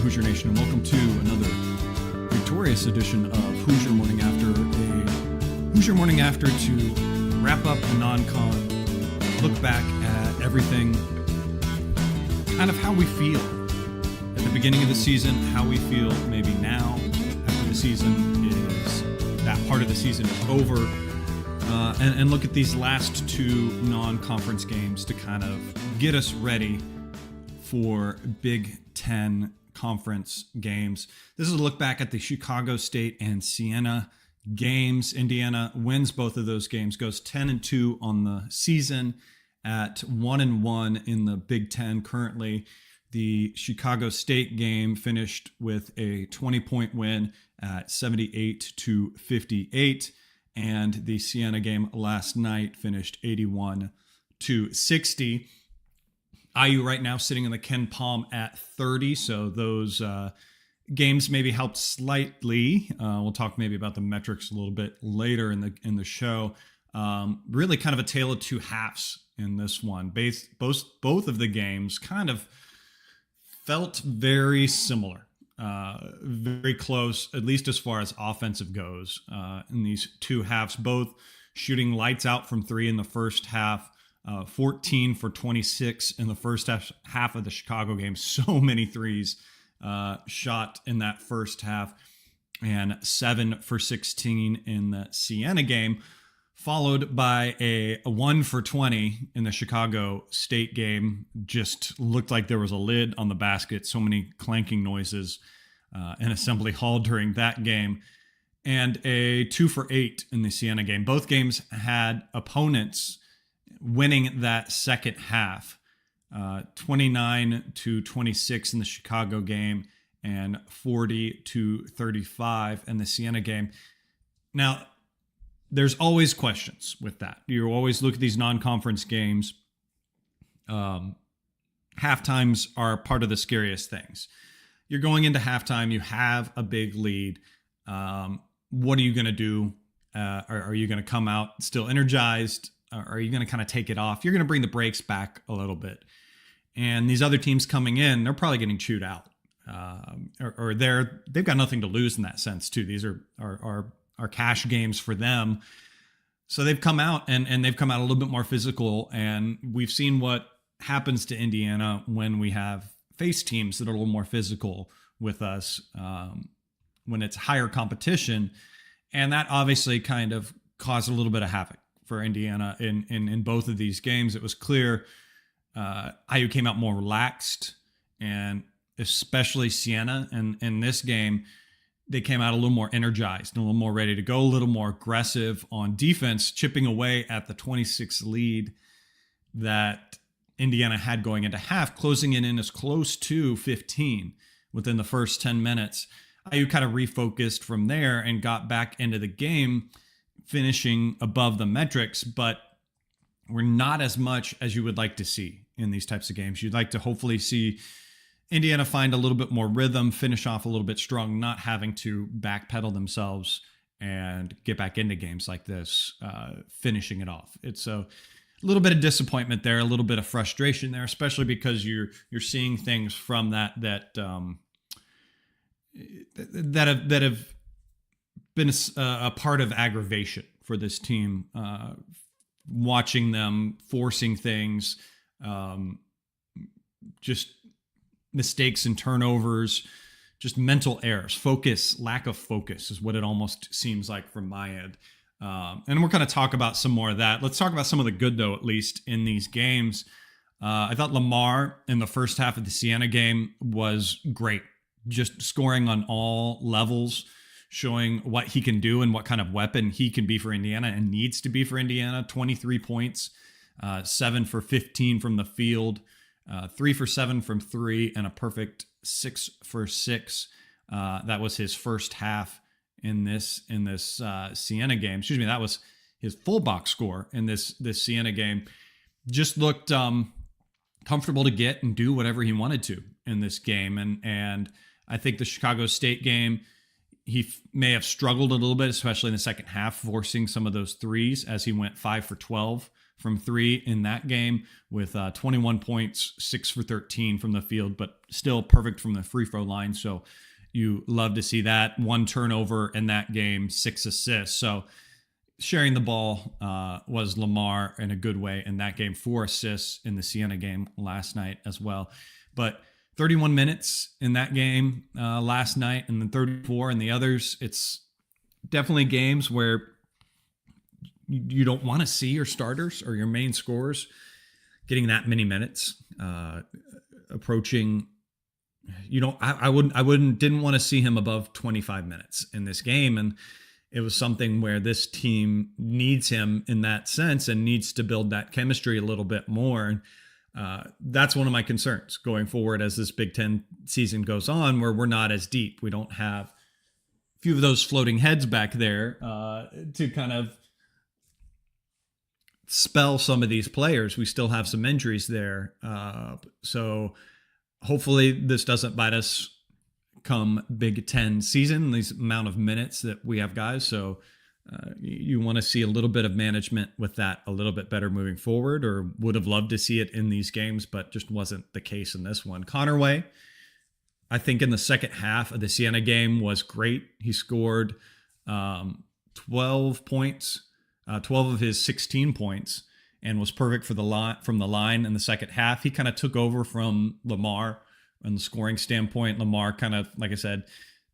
Hoosier Nation, and welcome to another victorious edition of Hoosier Morning After, a Hoosier Morning After to wrap up the non-con, look back at everything, kind of how we feel at the beginning of the season, how we feel maybe now after the season is, that part of the season is over, and look at these last two non-conference games to kind of get us ready for Big Ten conference games. This is a look back at the Chicago State and Siena games. Indiana wins both of those games, goes 10-2 on the season at 1-1 in the Big Ten currently. The Chicago State game finished with a 20-point win at 78-58, and the Siena game last night finished 81-60. IU right now sitting in the Ken Palm at 30, so those games maybe helped slightly. We'll talk maybe about the metrics a little bit later in the show. Really kind of a tale of two halves in this one. Both of the games kind of felt very similar, very close, at least as far as offensive goes, in these two halves, both shooting lights out from three in the first half. 14 for 26 in the first half of the Chicago game. So many threes shot in that first half, and 7 for 16 in the Siena game, followed by a 1 for 20 in the Chicago State game. Just looked like there was a lid on the basket. So many clanking noises in Assembly Hall during that game. And a 2 for 8 in the Siena game. Both games had opponents winning that second half, 29-26 in the Chicago game and 40-35 in the Siena game. Now, there's always questions with that. You always look at these non-conference games. Halftimes are part of the scariest things. You're going into halftime, you have a big lead. What are you going to do? Are you going to come out still energized? Are you going to kind of take it off? You're going to bring the brakes back a little bit. And these other teams coming in, they're probably getting chewed out. Or they've got nothing to lose in that sense too. These are cash games for them. So they've come out and they've come out a little bit more physical. And we've seen what happens to Indiana when we have faced teams that are a little more physical with us, when it's higher competition. And that obviously kind of caused a little bit of havoc for Indiana in both of these games. It was clear IU came out more relaxed, and especially Siena. And in this game, they came out a little more energized and a little more ready to go, a little more aggressive on defense, chipping away at the 26 lead that Indiana had going into half, closing it in as close to 15 within the first 10 minutes. IU kind of refocused from there and got back into the game, finishing above the metrics, but we're not as much as you would like to see in these types of games. You'd like to hopefully see Indiana find a little bit more rhythm, finish off a little bit strong, not having to backpedal themselves and get back into games like this, finishing it off. It's a little bit of disappointment there, a little bit of frustration there, especially because you're seeing things from that have been a part of aggravation for this team, watching them forcing things, just mistakes and turnovers, just mental errors, lack of focus is what it almost seems like from my end. And we're going to talk about some more of that. Let's talk about some of the good, though, at least in these games. I thought Lamar in the first half of the Siena game was great, just scoring on all levels, showing what he can do and what kind of weapon he can be for Indiana and needs to be for Indiana. 23 points, 7 for 15 from the field, 3 for 7 from three, and a perfect 6 for 6. That was his first half in this Siena game. Excuse me, that was his full box score in this Siena game. Just looked comfortable to get and do whatever he wanted to in this game. And I think the Chicago State game, he may have struggled a little bit, especially in the second half, forcing some of those threes as he went 5 for 12 from three in that game with 21 points, 6 for 13 from the field, but still perfect from the free throw line. So you love to see that. 1 turnover in that game, 6 assists. So sharing the ball was Lamar in a good way in that game. 4 assists in the Siena game last night as well. But 31 minutes in that game last night, and then 34 in the others. It's definitely games where you don't want to see your starters or your main scorers getting that many minutes, approaching. Didn't want to see him above 25 minutes in this game, and it was something where this team needs him in that sense and needs to build that chemistry a little bit more. And that's one of my concerns going forward as this Big Ten season goes on, where we're not as deep. We don't have a few of those floating heads back there to kind of spell some of these players. We still have some injuries there. So hopefully this doesn't bite us come Big Ten season, these amount of minutes that we have guys. So you want to see a little bit of management with that a little bit better moving forward, or would have loved to see it in these games, but just wasn't the case in this one. Connerway, I think in the second half of the Siena game was great. He scored 12 points, 12 of his 16 points, and was perfect for the line from the line in the second half. He kind of took over from Lamar on the scoring standpoint. Lamar kind of, like I said,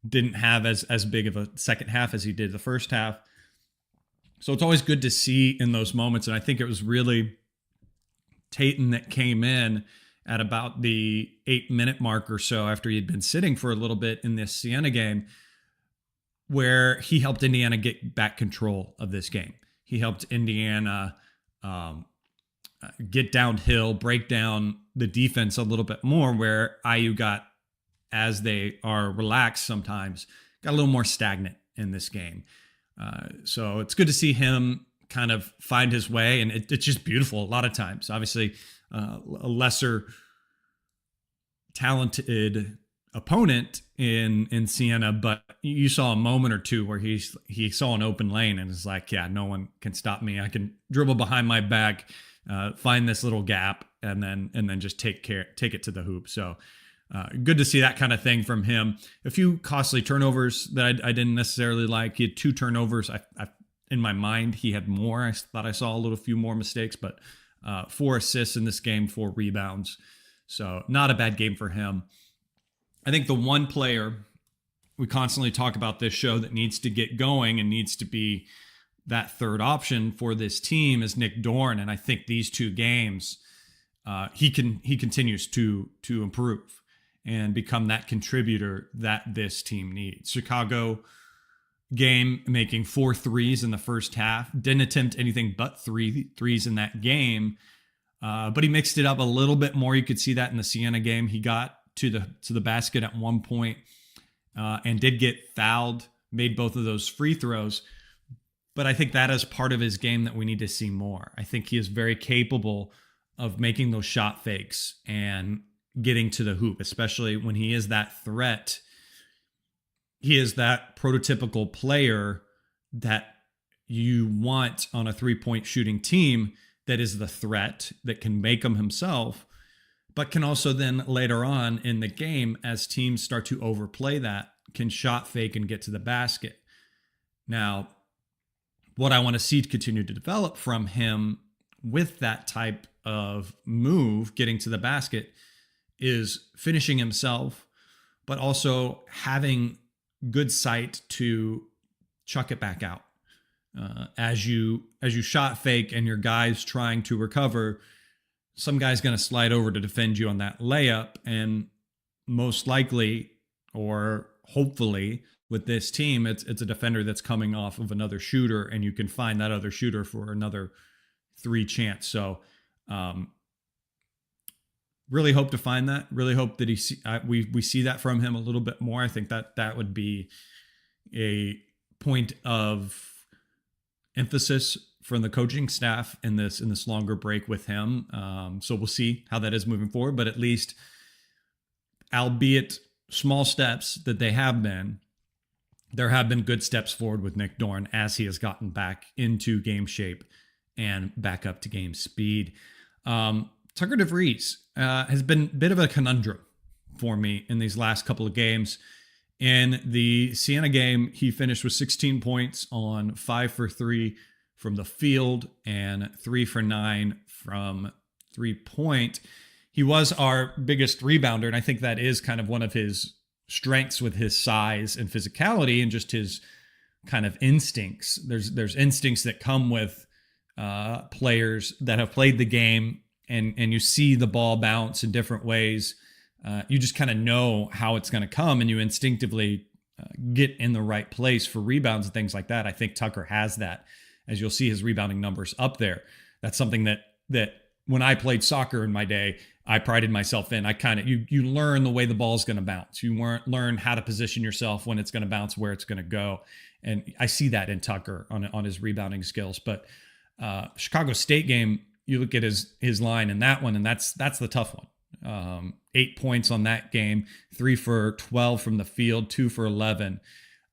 didn't have as big of a second half as he did the first half. So it's always good to see in those moments. And I think it was really Tatum that came in at about the 8-minute mark or so after he had been sitting for a little bit in this Siena game, where he helped Indiana get back control of this game. He helped Indiana get downhill, break down the defense a little bit more, where IU got, as they are relaxed sometimes, got a little more stagnant in this game. So it's good to see him kind of find his way, and it's just beautiful a lot of times. Obviously, a lesser talented opponent in Siena, but you saw a moment or two where he saw an open lane and is like, yeah, no one can stop me. I can dribble behind my back, find this little gap, and then just take it to the hoop. So good to see that kind of thing from him. A few costly turnovers that I didn't necessarily like. He had 2 turnovers. I in my mind he had more. I thought I saw a few more mistakes, but 4 assists in this game, 4 rebounds. So not a bad game for him. I think the one player we constantly talk about this show that needs to get going and needs to be that third option for this team is Nick Dorn. And I think these 2 games, he continues to improve and become that contributor that this team needs. Chicago game, making 4 threes in the first half, didn't attempt anything but 3 threes in that game. But he mixed it up a little bit more. You could see that in the Siena game. He got to the basket at one point and did get fouled, made both of those free throws. But I think that is part of his game that we need to see more. I think he is very capable of making those shot fakes and getting to the hoop, especially when he is that threat. He is that prototypical player that you want on a 3-point shooting team, that is the threat, that can make them himself, but can also then later on in the game, as teams start to overplay that, can shot fake and get to the basket. Now, what I want to see continue to develop from him with that type of move, getting to the basket, is finishing himself, but also having good sight to chuck it back out. As you shot fake and your guy's trying to recover, some guy's going to slide over to defend you on that layup. And most likely, or hopefully with this team, it's a defender that's coming off of another shooter, and you can find that other shooter for another 3 chance. So really hope to find that. Really hope that we see that from him a little bit more. I think that would be a point of emphasis from the coaching staff in this longer break with him. So we'll see how that is moving forward, but at least, albeit small steps that they have been, there have been good steps forward with Nick Dorn as he has gotten back into game shape and back up to game speed. Tucker DeVries has been a bit of a conundrum for me in these last couple of games. In the Siena game, he finished with 16 points on 5 for 3 from the field and 3 for 9 from 3-point. He was our biggest rebounder, and I think that is kind of one of his strengths with his size and physicality and just his kind of instincts. There's instincts that come with players that have played the game, and you see the ball bounce in different ways. You just kind of know how it's going to come, and you instinctively get in the right place for rebounds and things like that. I think Tucker has that, as you'll see his rebounding numbers up there. That's something that when I played soccer in my day, I prided myself in. I kind of, you learn the way the ball's going to bounce. You learn how to position yourself when it's going to bounce, where it's going to go. And I see that in Tucker on his rebounding skills. But Chicago State game, you look at his line in that one, and that's the tough one. 8 points on that game, 3 for 12 from the field, 2 for 11.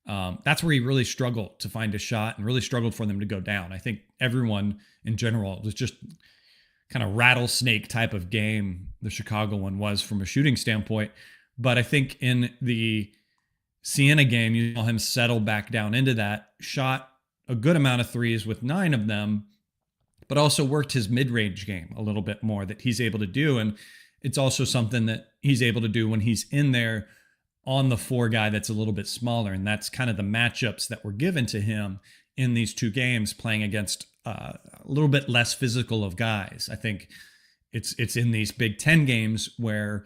That's where he really struggled to find a shot and really struggled for them to go down. I think everyone in general was just kind of rattlesnake type of game the Chicago one was from a shooting standpoint. But I think in the Siena game, you saw him settle back down into that, shot a good amount of threes with 9 of them, but also worked his mid-range game a little bit more that he's able to do. And it's also something that he's able to do when he's in there on the 4 guy that's a little bit smaller. And that's kind of the matchups that were given to him in these 2 games, playing against a little bit less physical of guys. I think it's in these Big Ten games where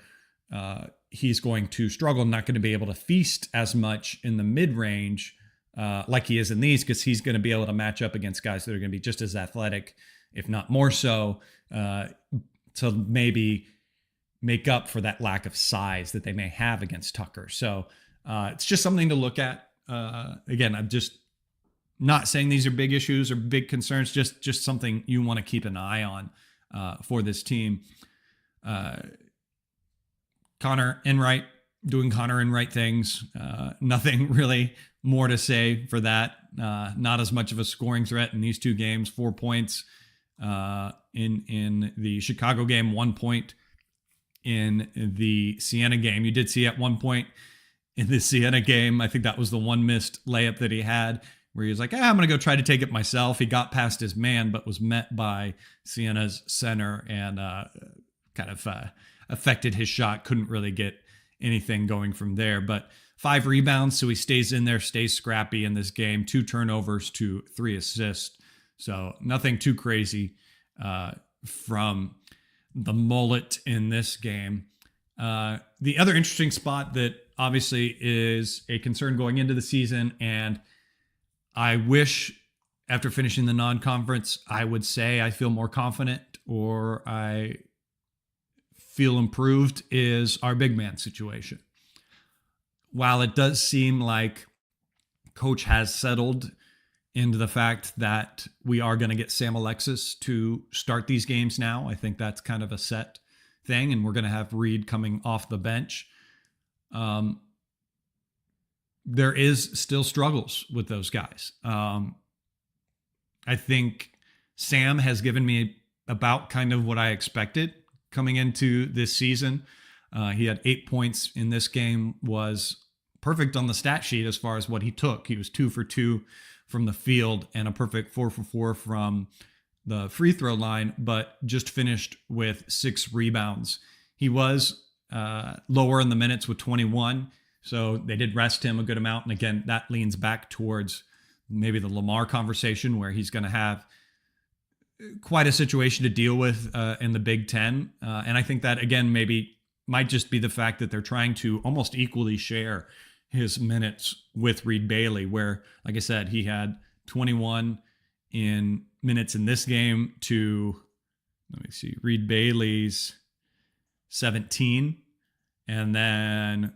he's going to struggle, not going to be able to feast as much in the mid-range like he is in these, because he's going to be able to match up against guys that are going to be just as athletic, if not more so, to maybe make up for that lack of size that they may have against Tucker. So it's just something to look at. Again, I'm just not saying these are big issues or big concerns, just something you want to keep an eye on for this team. Connor Enright doing Connor Enright things. Nothing really more to say for that. Not as much of a scoring threat in these 2 games. 4 points in the Chicago game, 1 point in the Siena game. You did see at one point in the Siena game, I think that was the one missed layup that he had, where he was like, I'm going to go try to take it myself. He got past his man, but was met by Siena's center and kind of affected his shot. Couldn't really get anything going from there. But 5 rebounds, so he stays in there, stays scrappy in this game. 2 turnovers to 3 assists. So nothing too crazy from the mullet in this game. The other interesting spot that obviously is a concern going into the season, and I wish after finishing the non-conference, I would say I feel more confident or I feel improved, is our big man situation. While it does seem like coach has settled into the fact that we are going to get Sam Alexis to start these games now, I think that's kind of a set thing, and we're going to have Reed coming off the bench. There is still struggles with those guys. I think Sam has given me about kind of what I expected coming into this season. He had 8 points in this game, was perfect on the stat sheet as far as what he took. He was 2 for 2 from the field and a perfect 4 for 4 from the free throw line, but just finished with 6 rebounds. He was lower in the minutes with 21, so they did rest him a good amount. And again, that leans back towards maybe the Lamar conversation, where he's going to have quite a situation to deal with in the Big Ten. And I think that, again, maybe might just be the fact that they're trying to almost equally share his minutes with Reed Bailey, where, like I said, he had 21 in minutes in this game to, let me see, Reed Bailey's 17. And then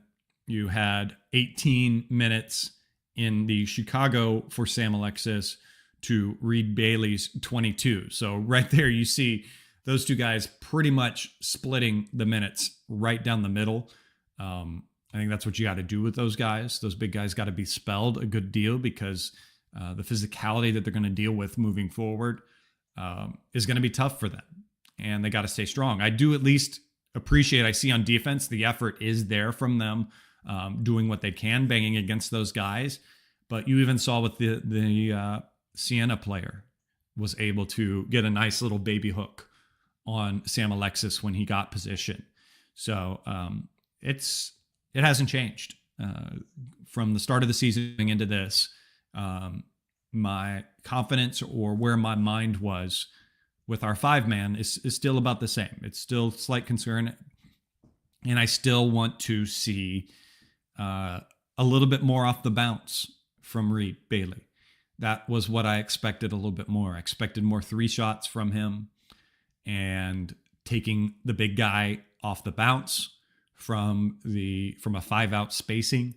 you had 18 minutes in the Chicago for Sam Alexis to Reed Bailey's 22. So right there, you see those 2 guys pretty much splitting the minutes right down the middle. I think that's what you got to do with those guys. Those big guys got to be spelled a good deal, because the physicality that they're going to deal with moving forward is going to be tough for them, and they got to stay strong. I do at least appreciate, I see on defense, the effort is there from them, doing what they can, banging against those guys. But you even saw with the Siena player was able to get a nice little baby hook on Sam Alexis when he got position. So it hasn't changed from the start of the season into this. My confidence, or where my mind was with our 5-man, is still about the same. It's still slight concern, and I still want to see a little bit more off the bounce from Reed Bailey. That was what I expected a little bit more. I expected more 3 shots from him and taking the big guy off the bounce from a 5-out spacing,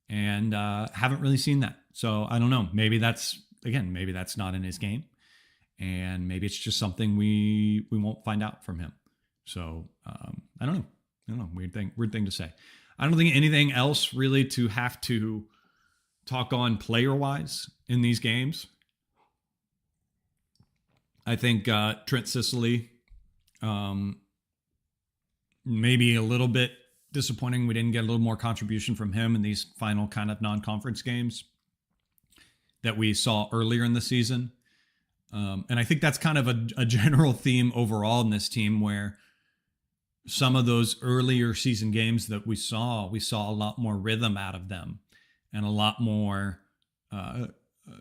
and haven't really seen that. So I don't know. Maybe that's not in his game, and maybe it's just something we won't find out from him. So I don't know. Weird thing to say. I don't think anything else really to have to talk on player-wise in these games. I think Trent Sicily, maybe a little bit disappointing we didn't get a little more contribution from him in these final kind of non-conference games that we saw earlier in the season. And I think that's kind of a general theme overall in this team, where some of those earlier season games that we saw a lot more rhythm out of them, and a lot more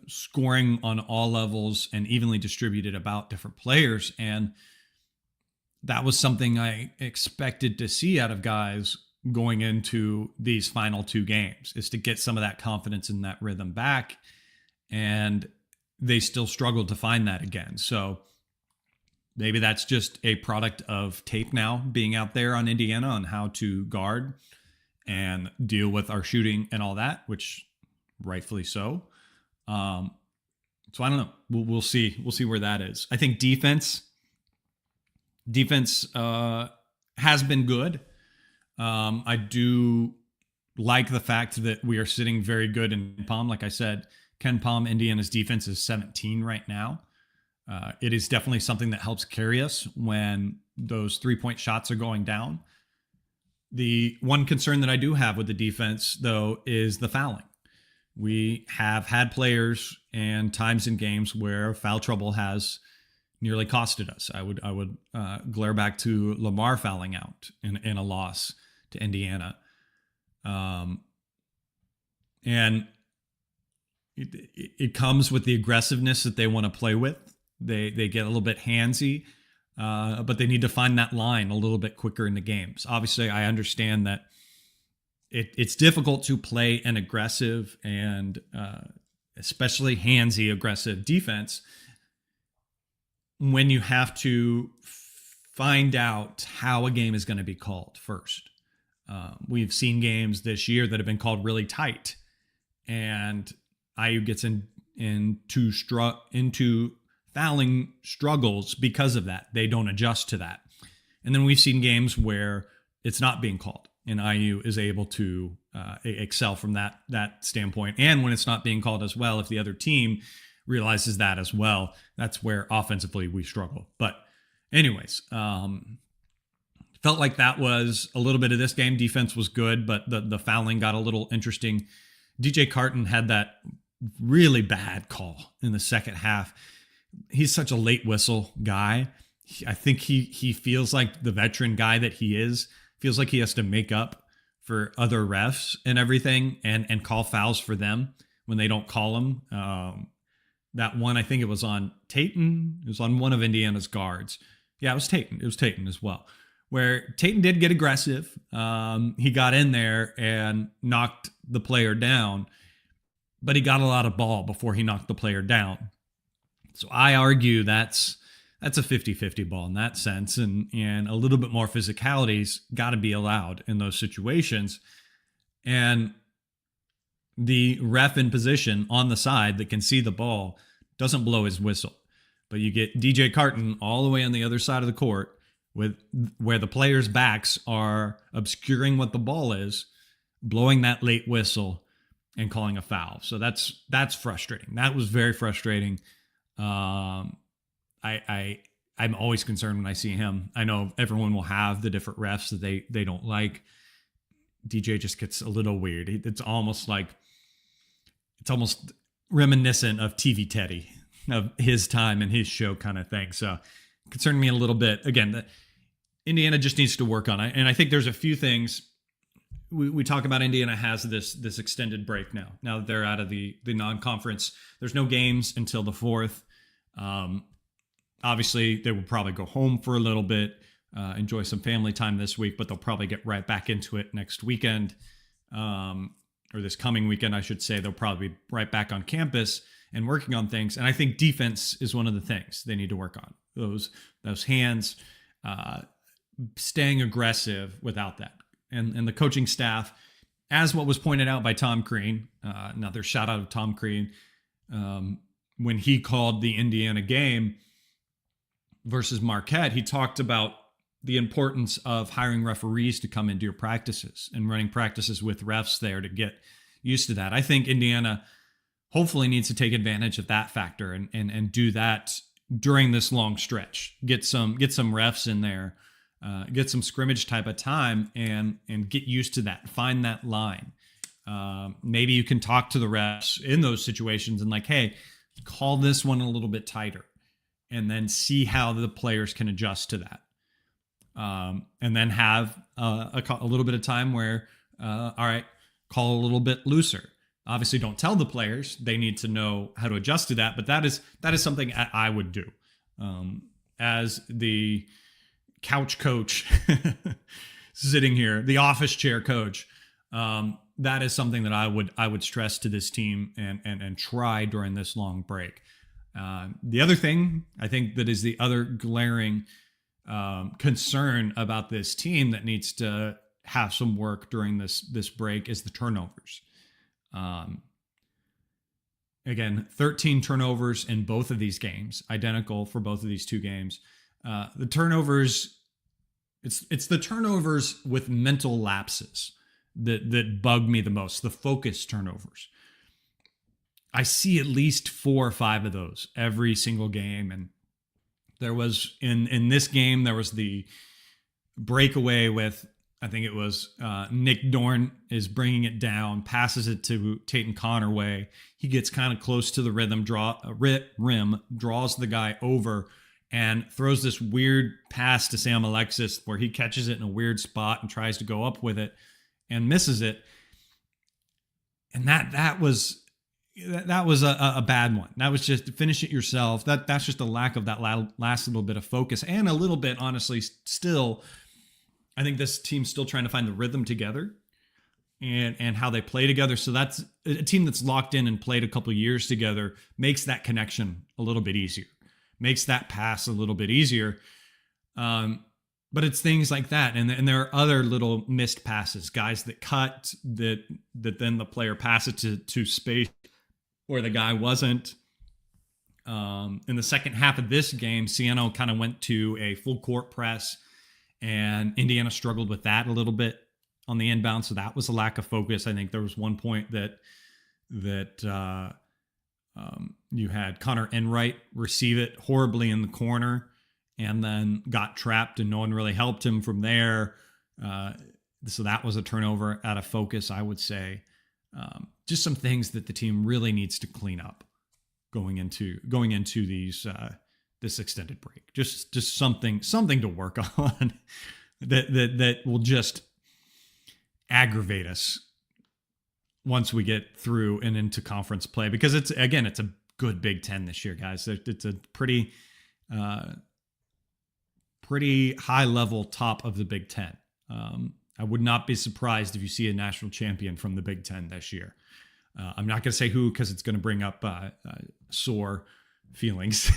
scoring on all levels and evenly distributed about different players. And that was something I expected to see out of guys going into these final 2 games, is to get some of that confidence and that rhythm back. And they still struggled to find that again. So maybe that's just a product of tape now being out there on Indiana on how to guard and deal with our shooting and all that, which rightfully so. So I don't know. We'll see. We'll see where that is. I think defense has been good. I do like the fact that we are sitting very good in Palm. Like I said, Ken Palm, Indiana's defense is 17 right now. It is definitely something that helps carry us when those 3-point shots are going down. The one concern that I do have with the defense, though, is the fouling. We have had players and times in games where foul trouble has nearly costed us. I would glare back to Lamar fouling out in a loss to Indiana. And it comes with the aggressiveness that they want to play with. They get a little bit handsy, but they need to find that line a little bit quicker in the games. Obviously, I understand that it's difficult to play an aggressive and especially handsy aggressive defense when you have to find out how a game is going to be called first. We've seen games this year that have been called really tight, and IU gets into fouling struggles because of that. They don't adjust to that. And then we've seen games where it's not being called, and IU is able to excel from that standpoint. And when it's not being called as well, if the other team realizes that as well, that's where offensively we struggle. But anyways, felt like that was a little bit of this game. Defense was good, but the fouling got a little interesting. DJ Carton had that really bad call in the second half. He's such a late whistle guy. I think he feels like the veteran guy that he is, feels like he has to make up for other refs and everything and call fouls for them when they don't call them. That one, I think it was on Tatum. It was on one of Indiana's guards. Yeah, it was Tatum. It was Tatum as well, where Tatum did get aggressive. He got in there and knocked the player down, but he got a lot of ball before he knocked the player down. So I argue that's a 50-50 ball in that sense, and a little bit more physicality's got to be allowed in those situations. And the ref in position on the side that can see the ball doesn't blow his whistle. But you get DJ Carton all the way on the other side of the court where the players' backs are obscuring what the ball is, blowing that late whistle and calling a foul. So that's frustrating. That was very frustrating. I I'm always concerned when I see him. I know everyone will have the different refs that they don't like. DJ just gets a little weird. It's almost reminiscent of TV Teddy, of his time and his show kind of thing. So it concerned me a little bit. Again, Indiana just needs to work on it. And I think there's a few things. We talk about Indiana has this extended break now. Now that they're out of the non-conference, there's no games until the 4th. Obviously, they will probably go home for a little bit, enjoy some family time this week, but they'll probably get right back into it next weekend, or this coming weekend, I should say. They'll probably be right back on campus and working on things. And I think defense is one of the things they need to work on. Those hands, staying aggressive without that. And the coaching staff, as what was pointed out by Tom Crean, another shout out of Tom Crean, when he called the Indiana game versus Marquette, he talked about the importance of hiring referees to come into your practices and running practices with refs there to get used to that. I think Indiana hopefully needs to take advantage of that factor and do that during this long stretch. Get some refs in there, get some scrimmage type of time and get used to that. Find that line. Maybe you can talk to the refs in those situations and like, hey, call this one a little bit tighter, and then see how the players can adjust to that. And then have a little bit of time where, all right, call a little bit looser. Obviously, don't tell the players; they need to know how to adjust to that. But that is something I would do as the couch coach, sitting here, the office chair coach. That is something that I would stress to this team and try during this long break. The other thing I think that is the other glaring concern about this team that needs to have some work during this break is the turnovers. Again, 13 turnovers in both of these games, identical for both of these two games. The turnovers, it's the turnovers with mental lapses that bug me the most, the focus turnovers. I see at least 4 or 5 of those every single game. And there was in this game, there was the breakaway with, I think it was Nick Dorn is bringing it down, passes it to Tatum Connerway. He gets kind of close to the rim, draws the guy over, and throws this weird pass to Sam Alexis where he catches it in a weird spot and tries to go up with it and misses it. And that was a bad one. That was just finish it yourself. That's just a lack of that last little bit of focus, and a little bit, honestly, still, I think this team's still trying to find the rhythm together and how they play together. So that's a team that's locked in and played a couple of years together, makes that connection a little bit easier, makes that pass a little bit easier. But it's things like that. And there are other little missed passes, guys that cut that then the player passes to space where the guy wasn't. In the second half of this game, Siena kind of went to a full court press, and Indiana struggled with that a little bit on the inbound. So that was a lack of focus. I think there was one point that you had Connor Enright receive it horribly in the corner and then got trapped, and no one really helped him from there. So that was a turnover out of focus, I would say. Just some things that the team really needs to clean up going into these this extended break. Just something to work on that will just aggravate us once we get through and into conference play, because it's a good Big Ten this year, guys. It's a pretty high level top of the Big Ten. I would not be surprised if you see a national champion from the Big Ten this year. I'm not going to say who, because it's going to bring up sore feelings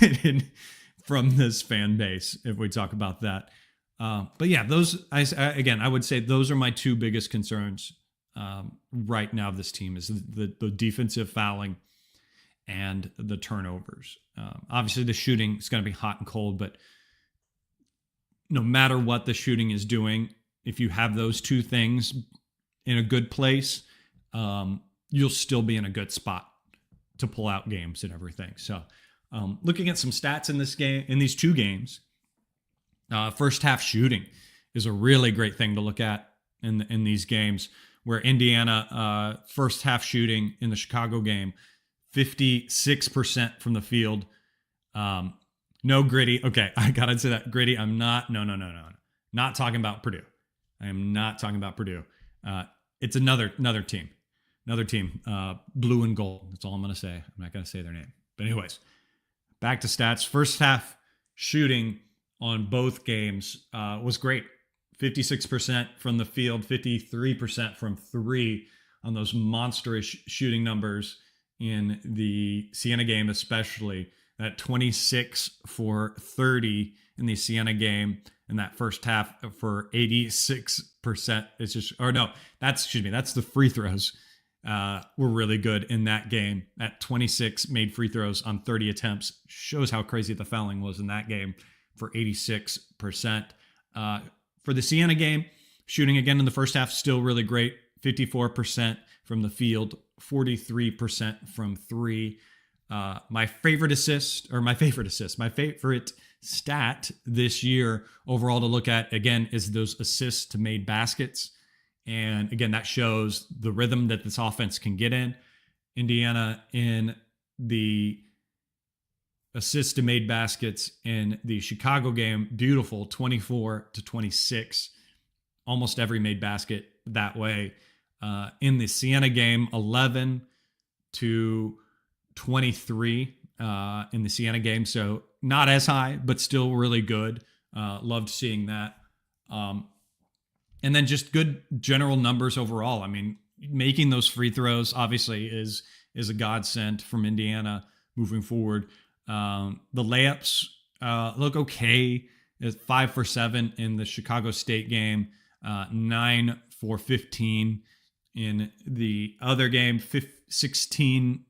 from this fan base if we talk about that. But yeah, I would say those are my 2 biggest concerns right now of this team, is the defensive fouling and the turnovers. Obviously, the shooting is going to be hot and cold, but no matter what the shooting is doing, if you have those 2 things in a good place, you'll still be in a good spot to pull out games and everything. So Looking at some stats in this game, in these two games, first half shooting is a really great thing to look at in these games. Where Indiana first half shooting in the Chicago game, 56% from the field. No Gritty. Okay, I gotta say that Gritty. I'm not. No. Not talking about Purdue. I am not talking about Purdue. It's another team. Another team. Blue and gold. That's all I'm gonna say. I'm not gonna say their name. But anyways, back to stats. First half shooting on both games was great. 56% from the field, 53% from three on those monstrous shooting numbers in the Siena game, especially that 26 for 30 in the Siena game in that first half for 86%. It's just, or no, that's the free throws were really good in that game. At 26 made free throws on 30 attempts shows how crazy the fouling was in that game for 86%. For the Siena game, shooting again in the first half, still really great. 54% from the field, 43% from three. My favorite stat this year overall to look at, again, is those assists to made baskets. And again, that shows the rhythm that this offense can get in. Indiana in the assists to made baskets in the Chicago game, beautiful, 24-26. Almost every made basket that way. In the Siena game, 11-23 in the Siena game. So not as high, but still really good. Loved seeing that. And then just good general numbers overall. I mean, making those free throws obviously is a godsend from Indiana moving forward. The layups look okay. It's 5 for 7 in the Chicago State game, 9 for 15 in the other game, 16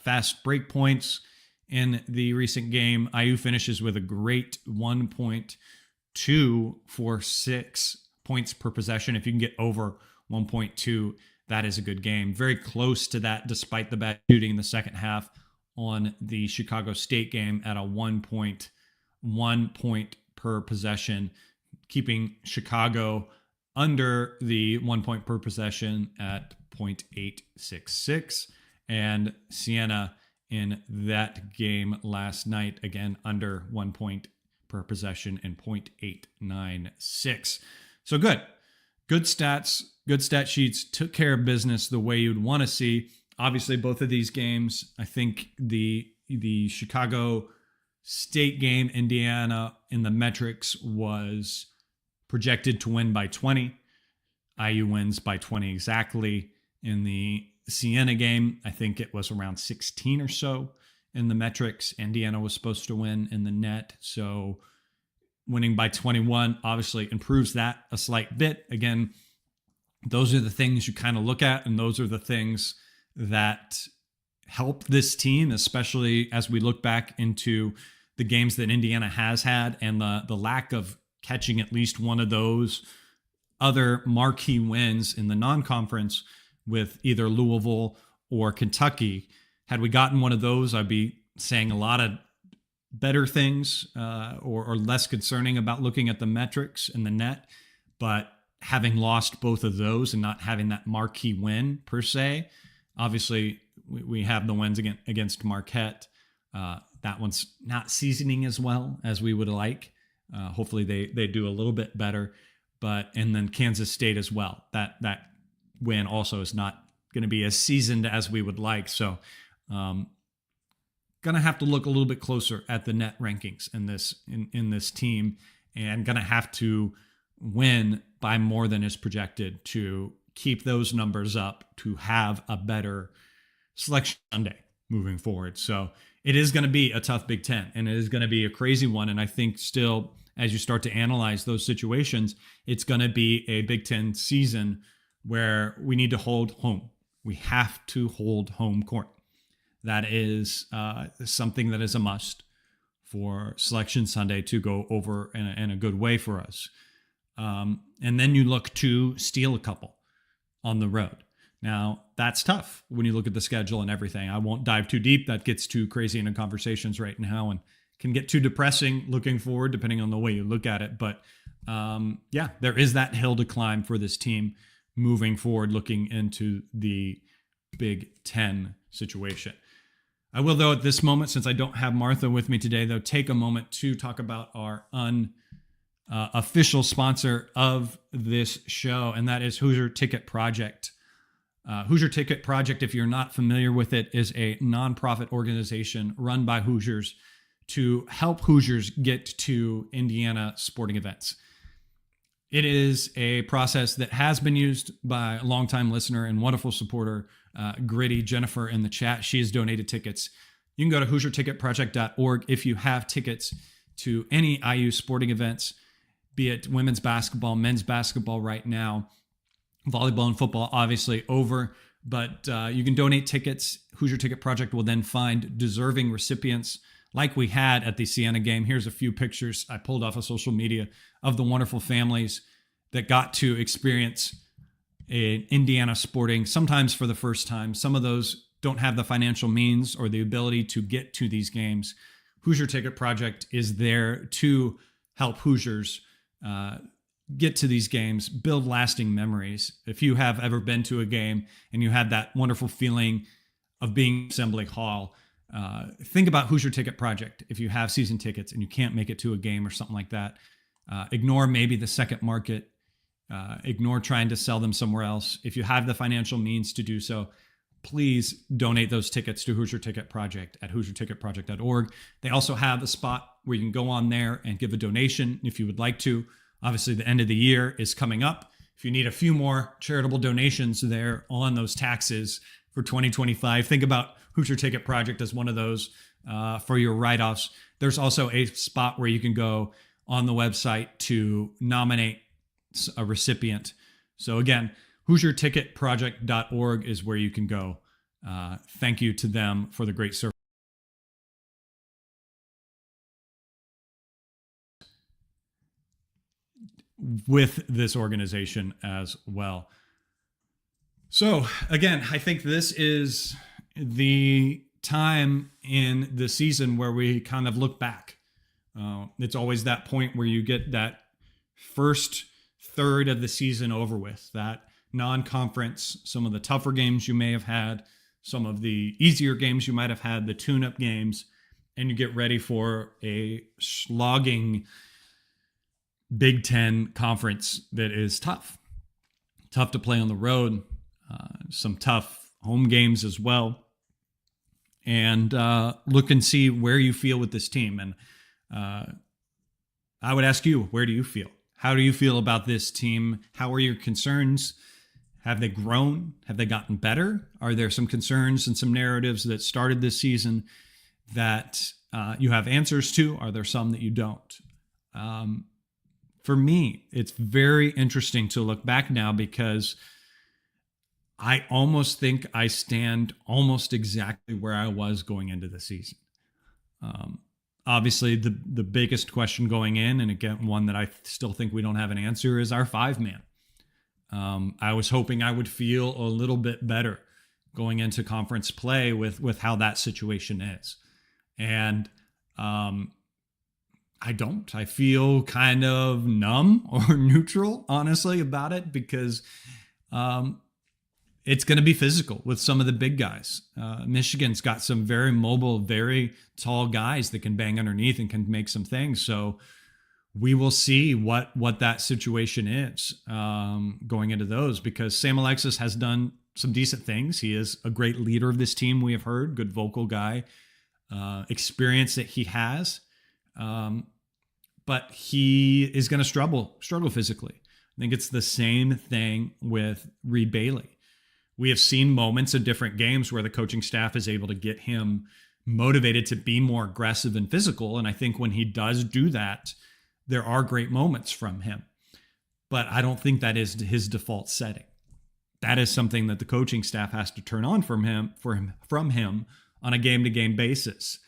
fast break points in the recent game. IU finishes with a great 1.2 for 6 points per possession. If you can get over 1.2, that is a good game. Very close to that, despite the bad shooting in the second half on the Chicago State game at a 1.1 point per possession, keeping Chicago under the 1 point per possession at 0.866. And Siena in that game last night, again, under 1 point per possession and 0.896. So good stats, good stat sheets, took care of business the way you'd want to see. Obviously, both of these games, I think the Chicago State game, Indiana in the metrics was projected to win by 20. IU wins by 20 exactly. In the Siena game, I think it was around 16 or so in the metrics. Indiana was supposed to win in the net. So winning by 21 obviously improves that a slight bit. Again, those are the things you kind of look at, and those are the things that help this team, especially as we look back into the games that Indiana has had and the lack of catching at least one of those other marquee wins in the non-conference with either Louisville or Kentucky. Had we gotten one of those, I'd be saying a lot of better things or less concerning about looking at the metrics in the net. But having lost both of those and not having that marquee win per se, obviously we have the wins against Marquette. That one's not seasoning as well as we would like. Hopefully they do a little bit better. And then Kansas State as well. That win also is not going to be as seasoned as we would like. So going to have to look a little bit closer at the net rankings in this team, and going to have to win by more than is projected to keep those numbers up, to have a better Selection Sunday moving forward. So it is going to be a tough Big Ten, and it is going to be a crazy one. And I think still, as you start to analyze those situations, it's going to be a Big Ten season where we need to hold home. We have to hold home court. That is something that is a must for Selection Sunday to go over in a good way for us. And then you look to steal a couple on the road. Now, that's tough when you look at the schedule and everything. I won't dive too deep. That gets too crazy into conversations right now and can get too depressing looking forward, depending on the way you look at it. But yeah, there is that hill to climb for this team moving forward, looking into the Big Ten situation. I will, though, at this moment, since I don't have Martha with me today, though, take a moment to talk about our official sponsor of this show, and that is Hoosier Ticket Project. Hoosier Ticket Project, if you're not familiar with it, is a nonprofit organization run by Hoosiers to help Hoosiers get to Indiana sporting events. It is a process that has been used by a longtime listener and wonderful supporter, Gritty Jennifer in the chat. She has donated tickets. You can go to HoosierTicketProject.org if you have tickets to any IU sporting events, be it women's basketball, men's basketball right now, volleyball and football obviously over, but you can donate tickets. Hoosier Ticket Project will then find deserving recipients like we had at the Siena game. Here's a few pictures I pulled off of social media of the wonderful families that got to experience Indiana sporting, sometimes for the first time. Some of those don't have the financial means or the ability to get to these games. Hoosier Ticket Project is there to help Hoosiers get to these games, build lasting memories. If you have ever been to a game and you had that wonderful feeling of being in Assembly Hall, think about Hoosier Ticket Project. If you have season tickets and you can't make it to a game or something like that, ignore maybe the second market, ignore trying to sell them somewhere else. If you have the financial means to do so, please donate those tickets to Hoosier Ticket Project at HoosierTicketProject.org. They also have a spot where you can go on there and give a donation if you would like to. Obviously, the end of the year is coming up. If you need a few more charitable donations there on those taxes for 2025, think about Hoosier Ticket Project as one of those for your write-offs. There's also a spot where you can go on the website to nominate a recipient. So again, HoosierTicketProject.org is where you can go. Thank you to them for the great service with this organization as well. So again, I think this is the time in the season where we kind of look back. It's always that point where you get that first third of the season over with, that non-conference, some of the tougher games you may have had, some of the easier games you might have had, the tune-up games, and you get ready for a slogging Big Ten conference that is tough to play on the road, some tough home games as well, and look and see where you feel with this team. And I would ask you, where do you feel? How do you feel about this team? How are your concerns? Have they grown? Have they gotten better? Are there some concerns and some narratives that started this season that you have answers to? Are there some that you don't? For me, it's very interesting to look back now because I almost think I stand almost exactly where I was going into the season. Obviously, the biggest question going in, and again, one that I still think we don't have an answer, is our 5-man. I was hoping I would feel a little bit better going into conference play with how that situation is. And I don't. I feel kind of numb or neutral, honestly, about it because it's going to be physical with some of the big guys. Michigan's got some very mobile, very tall guys that can bang underneath and can make some things. So we will see what that situation is going into those, because Sam Alexis has done some decent things. He is a great leader of this team, we have heard, good vocal guy, experience that he has. But he is going to struggle physically. I think it's the same thing with Reed Bailey. We have seen moments in different games where the coaching staff is able to get him motivated to be more aggressive and physical. And I think when he does do that, there are great moments from him. But I don't think that is his default setting. That is something that the coaching staff has to turn on from him on a game-to-game basis.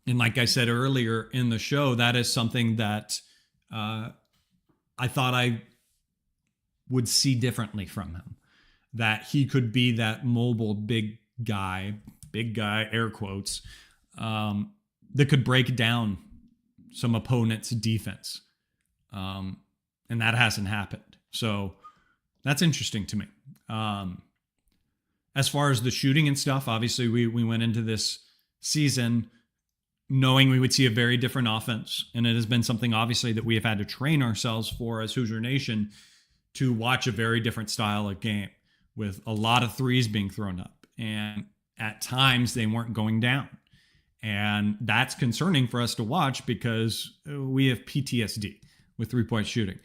And like I said earlier in the show, that is something that I thought I would see differently from him. that he could be that mobile big guy, air quotes, that could break down some opponent's defense. And that hasn't happened. So that's interesting to me. As far as the shooting and stuff, obviously we went into this season knowing we would see a very different offense. And it has been something obviously that we have had to train ourselves for as Hoosier Nation to watch a very different style of game with a lot of threes being thrown up. And at times they weren't going down. And that's concerning for us to watch because we have PTSD with 3-point shooting.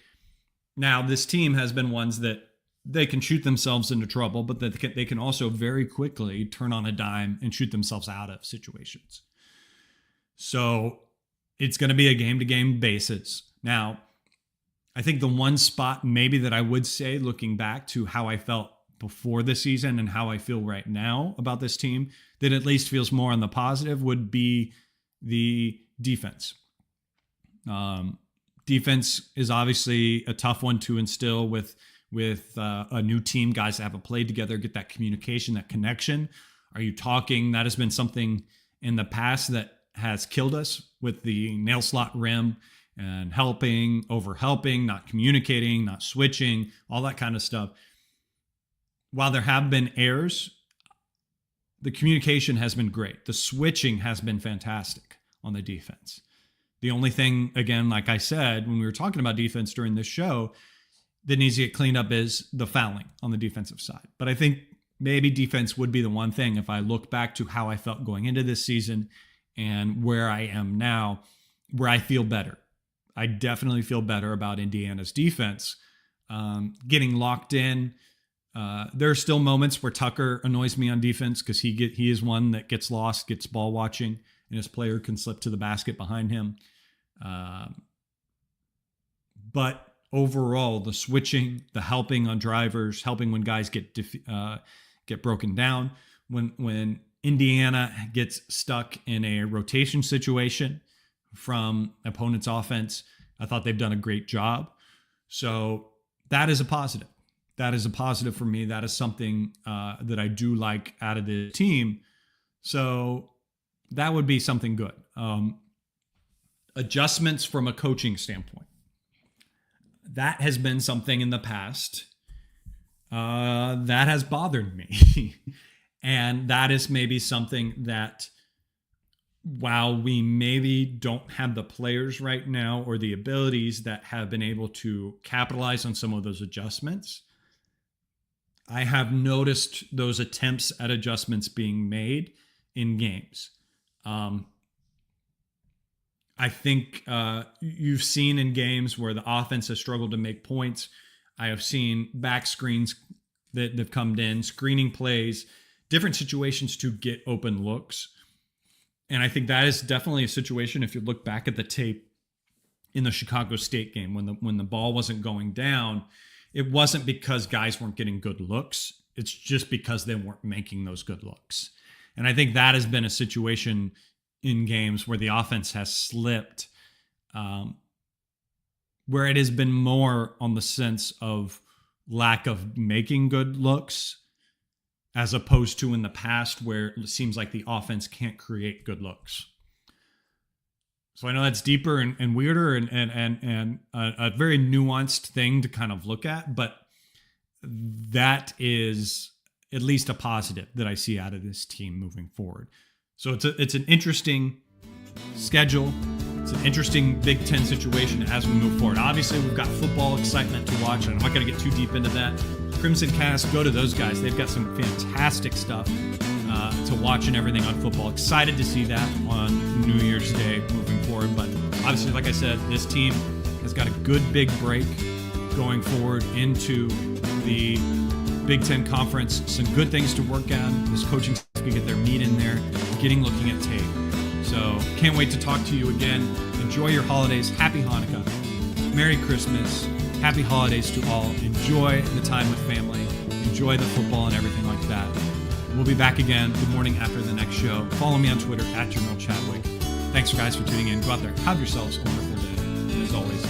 Now, this team has been ones that they can shoot themselves into trouble, but that they can also very quickly turn on a dime and shoot themselves out of situations. So it's going to be a game-to-game basis. Now, I think the one spot maybe that I would say, looking back to how I felt before the season and how I feel right now about this team, that at least feels more on the positive, would be the defense. Defense is obviously a tough one to instill with a new team, guys that haven't played together, get that communication, that connection. Are you talking? That has been something in the past that has killed us with the nail slot rim and over-helping, not communicating, not switching, all that kind of stuff. While there have been errors, the communication has been great. The switching has been fantastic on the defense. The only thing, again, like I said, when we were talking about defense during this show, that needs to get cleaned up is the fouling on the defensive side. But I think maybe defense would be the one thing, if I look back to how I felt going into this season and where I am now, where I feel better. I definitely feel better about Indiana's defense. Getting locked in. There are still moments where Tucker annoys me on defense because he is one that gets lost, gets ball watching, and his player can slip to the basket behind him. But overall, the switching, the helping on drivers, helping when guys get broken down, when Indiana gets stuck in a rotation situation from opponent's offense, I thought they've done a great job. So that is a positive. That is a positive for me. That is something that I do like out of the team. So that would be something good. Adjustments from a coaching standpoint. That has been something in the past that has bothered me. And that is maybe something that, while we maybe don't have the players right now or the abilities that have been able to capitalize on some of those adjustments, I have noticed those attempts at adjustments being made in games. I think you've seen in games where the offense has struggled to make points. I have seen back screens that have come in, screening plays, different situations to get open looks. And I think that is definitely a situation, if you look back at the tape in the Chicago State game, when the ball wasn't going down, it wasn't because guys weren't getting good looks. It's just because they weren't making those good looks. And I think that has been a situation in games where the offense has slipped, where it has been more on the sense of lack of making good looks, as opposed to in the past where it seems like the offense can't create good looks. So I know that's deeper and weirder and a very nuanced thing to kind of look at, but that is at least a positive that I see out of this team moving forward. So it's an interesting schedule. It's an interesting Big Ten situation as we move forward. Obviously, we've got football excitement to watch, and I'm not going to get too deep into that. Crimson Cast, go to those guys. They've got some fantastic stuff to watch and everything on football. Excited to see that on New Year's Day moving forward. But obviously, like I said, this team has got a good big break going forward into the Big Ten Conference. Some good things to work on. This coaching staff can get their meat in there, looking at tape. So can't wait to talk to you again. Enjoy your holidays. Happy Hanukkah. Merry Christmas. Happy holidays to all. Enjoy the time with family. Enjoy the football and everything like that. We'll be back again the morning after the next show. Follow me on Twitter @JermelChadwick. Thanks, guys, for tuning in. Go out there. Have yourselves a wonderful day. And as always,